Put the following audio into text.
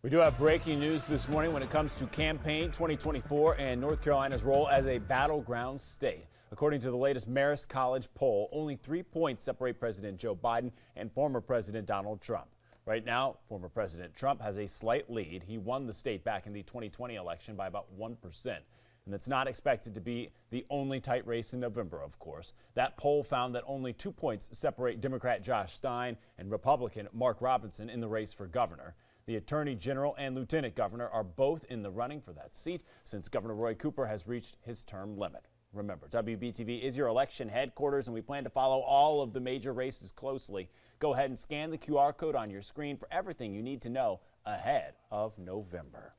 We do have breaking news this morning when it comes to campaign 2024 and North Carolina's role as a battleground state. According to the latest Marist College poll, only 3 points separate President Joe Biden and former President Donald Trump. Right now, former President Trump has a slight lead. He won the state back in the 2020 election by about 1%. And it's not expected to be the only tight race in November, of course. That poll found that only 2 points separate Democrat Josh Stein and Republican Mark Robinson in the race for governor. The Attorney General and Lieutenant Governor are both in the running for that seat since Governor Roy Cooper has reached his term limit. Remember, WBTV is your election headquarters, and we plan to follow all of the major races closely. Go ahead and scan the QR code on your screen for everything you need to know ahead of November.